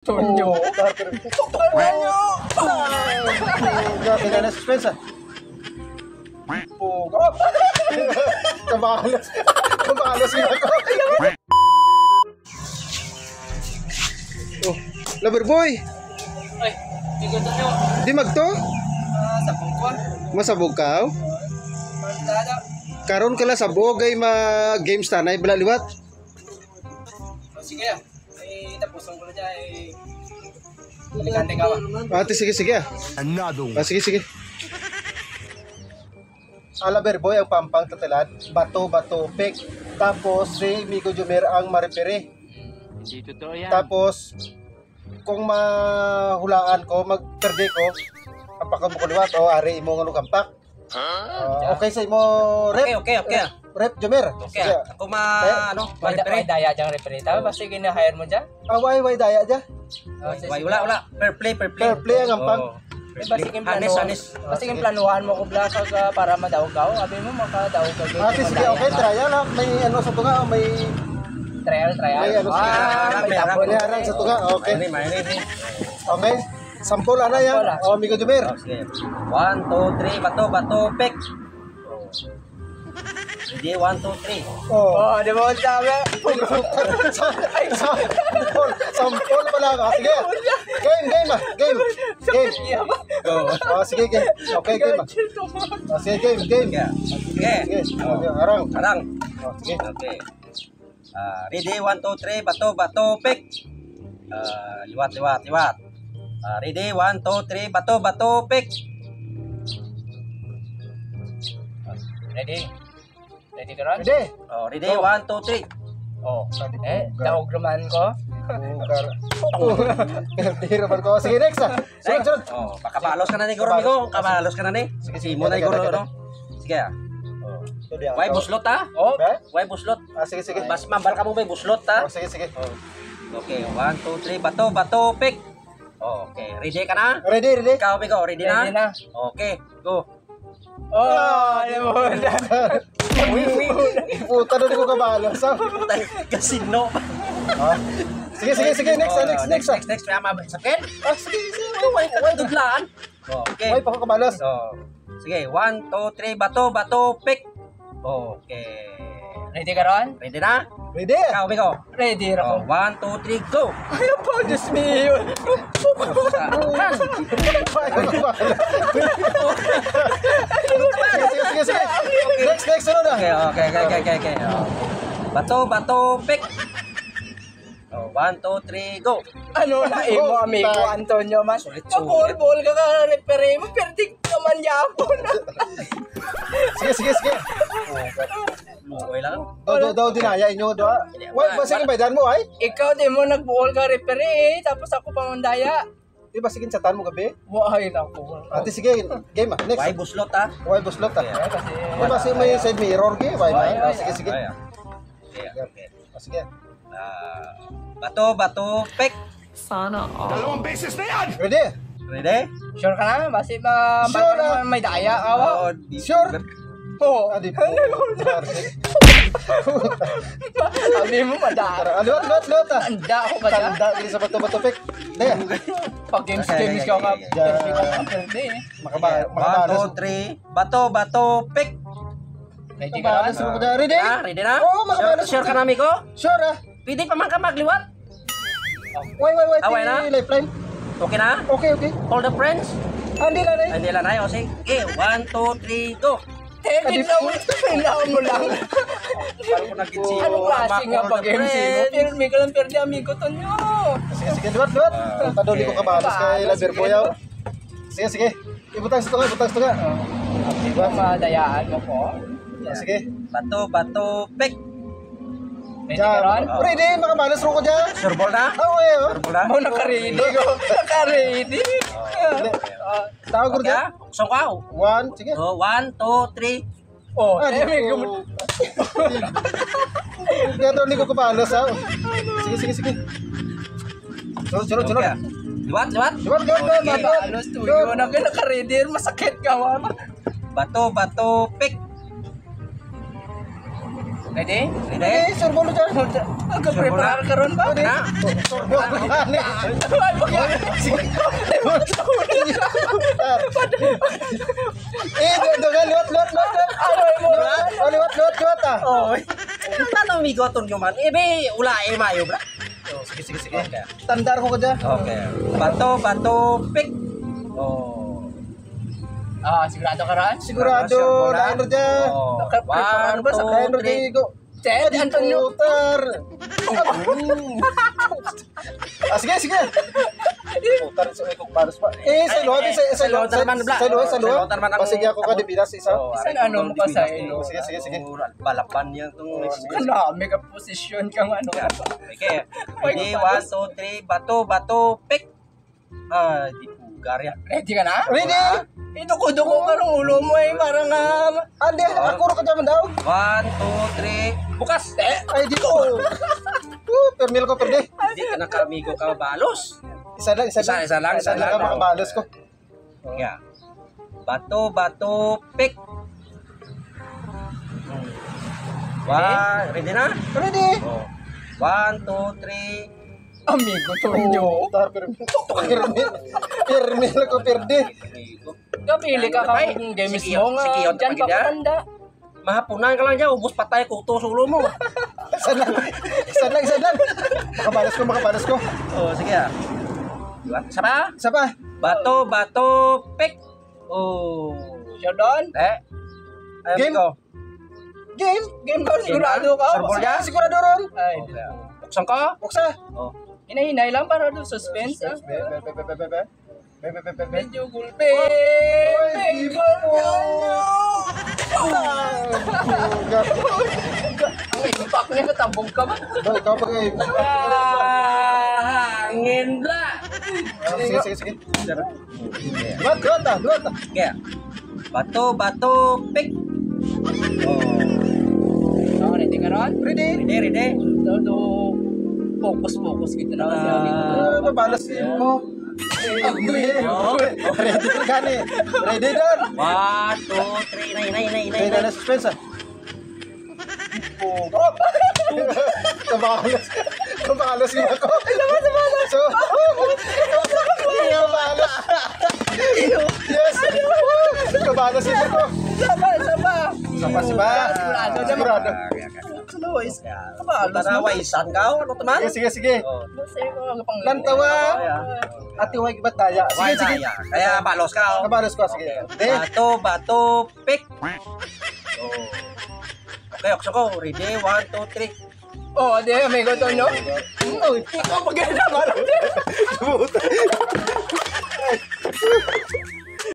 Tonyo. Tonyo! Grabe na suspense ah. Pugo. Kabalos. Kabalos yun ako. Oh, lover boy. Ay, bigot nyo. Di magto? Sabong ko. Masabog ka? Mantada. Karon kala sabog ay ma-games tanay bala liwat. Sige ya. Ay, tapos ko na dyan. Alikante ka ba? Ate, sige, sige ah. Sige, sige. Lover boy ang pampang tatalan. Bato, bato, pek. Tapos si Migo Jumer ang marepere. Hindi totoo yan. Tapos kung mahulaan ko, magperde ko, kampakan mo ko liwat, o ari mo nga kampak. Okay sa imo, rep. Okay. Rep, Jumer. Okay. Sige. Ako may daya diyang referee. Tama ba sige na-hire mo dyan? Way daya dya. Wala. Fair play. Fair play ang ampang. Basigin planuhan. Basigin planuhan mo ko blasag para madawgaw. Abi mo makadawgaw ka. Ate, sige, okay, trial ha. May ano sa tunga, may Trial. may ano sa May tapon. may harang sa tunga. Okay. May. Okay. Sampol ana yan. O, Migo Jumer. Okay. 1, 2, 3, bato, pick. Hindi, 1, 2, 3. Oh. Di ba sabi? Sampol pala ka. Sige. Game ah. Game. Oh, sige, game. Okay, game ah. Sige, game. Sige. Sige. Harang. Oh, sige. Okay. Ready, 1, 2, 3, bato, pick. Liwat. Ready, 1, 2, 3, bato, pick. Ready ka ron? Ready. Ready, 1, 2, 3. Daog naman ko. Tira man ko. Sige, next ah. Sunod. Pakabalos ka na ni Goro Migo. Kabalos ka na ni. Sige mo na Goro, no? Sige ah. Why buslot ah? Why buslot? Sige. Mas mambal ka mo ba buslot ah? Sige. Okay, 1, 2, 3, bato, pick. Okay, ready ka na? Ready. Ikaw, Migo, ready na? Okay, go. Alam mo na. Puta na ko kabalo. Kasino. Sige. Next. Next. Kaya mabasakit? Sige. Why dudlaan? Okay. Why pa ko kabalos? Sige, 1, 2, 3, bato, pick. Okay. Ready ka ron? Ready na? Ready. Ikaw, Migo. Ready ako. 1, 2, 3, go! Ay, po, Diyos mio! Sige. Next, ano na? Okay. Bato, pick. 1, 2, 3, go! Ano na, imo, amigo, Antonio, mas mabol ka referee mo, perdik naman yapon. Sige. Okay lang. Daw dinaya inyo do. Why ba sige baydan mo ay? Ikaw di mo nagbuol ka referee, tapos ako pangundaya. Di ba sige satan mo gabi? Why nako. Ate sige, game ah. Next. Why buslot ah? Why buslot ah? Kasi Di ba sige may side mirror gi? Why ba? Sige. Okay. Sige. Bato, pick. Sana all. Ready? Sure ka na? Basi Sure na. may daya ka? Sure. Oo. Adi po. Sabi mo madara. Liwat ah. Tanda ako ba dyan? Tanda dili sa bato pek. Daya. Pag games ka ka. Makabalos. 1, 2, 3. Bato, pick. Ready ka Makabalos mo da. Ready? Ready na? Oo, makabalos. Sure ka na, amigo? Sure ah. Pwede pa man ka magliwat? Wait. Away na? Lifeline. Okay na? Okay. All the friends? Andi na rin. Hindi lang tayo. Sige, 1, 2, 3, go! Adi na mo lang. Anong klase nga pag-MC mo? Pero may ka lang perdi, amigo to nyo. Sige, liwat. Paduli ko kabalos kay Laber Boyaw. Sige. Ibutang sa tunga. Di ba madayaan mo ko? Sige. Bato, pick. Ready ka Diyan. ron? Ready, makabalos ro ko dyan. Sure ball na? Okay, oh. Sure ball na? Naka-ready ko. Naka-ready. Tawag ko dyan. So ka? 1, sige. 1, 2, 3. Oh, Di ko. Kaya daw hindi ko kabalos, ha. Sige. Sunod. Liwat. Liwat. Ano, studio na ka naka-ready. Masakit ka, mama. Bato, pick. Ready? Ready? Sir Bolo dyan. Nag-prepare ka ron ba? Na? Dogan, luwat. Luwat ah. Oh. Tanong mi goton yo man. Ebe ula mayo bra. Sige. Tandar ko ka dyan. Okay. Bato, pick. Oh. Sigurado ka ron? Sigurado, lain ro dyan. Oh. Naka-prepare ba sa Lain ro 1, 2, 3. digo. Ted, Antonio. Putar. Sige. Putar sa ikong paros pa. Sa luwat, sa luwat. Sa luwat. Pasigi ako ka, di binas isa. Saan ano mo pa sa ilo? Sige. Balapan niya itong Ano, mega position kang ano. Okay. Ready, 1, 2, 3. Bato, pick. Di pugar yan. Ready ka na? Ready? Duko ka ng ulo mo eh. Parang Ande, ako ro ka dyan daw. 1, 2, 3. Bukas. Ay, di ko. Permil ko, perde. Hindi ka nakamigo ka balos. Isa lang. Isa lang. Isa lang ang mga balos ko. Yeah. Bato, pick. Ready na? Ready? Oh. 1, 2, 3. amigo Tonyo. Permil ko, perde. Kapili ka kang games mo nga. Sige, Diyan pa katanda. Mahapunan ka lang dyan. Ubus patay ko ito sulo mo. Isa lang. Makabalos ko. Oh, sige ah. Isa pa? Isa pa. Bato, pick. Oh. Siya doon? Game ko. Game ka, sigurado ka. Sigurado ron. Ay, Buksan ka? Buksa. Oh. Hinahinay lang para doon suspense. Medyo gulpe. Ang impact niya, natabog ka ba? Ikaw pa kayo. Hangin bla. Sige. Duwat ah. Kaya. Bato, pick. Oh. Ready ka ron? Ready? Ready. Todo focus kita na kasi Mabalas mo. Ready ka ni. Ready doon. 1, 2, 3. Nay. Ready na suspense ah. Kabalas mo ako. So, kabalas. Yes. Kabalas mo ako. Sapa si ba? Sigurado. Tanawayisan ka ano teman? Sige. Oh. Lantawa. Ati huwag iba't taya. Sige. Kaya balos ka. Kabalas ko. Sige. Bato, pick. Oh. Okay, okso ko. Ready, 1, 2, 3. Oh, di amigo Tonyo. Ikaw pag-ganda ba?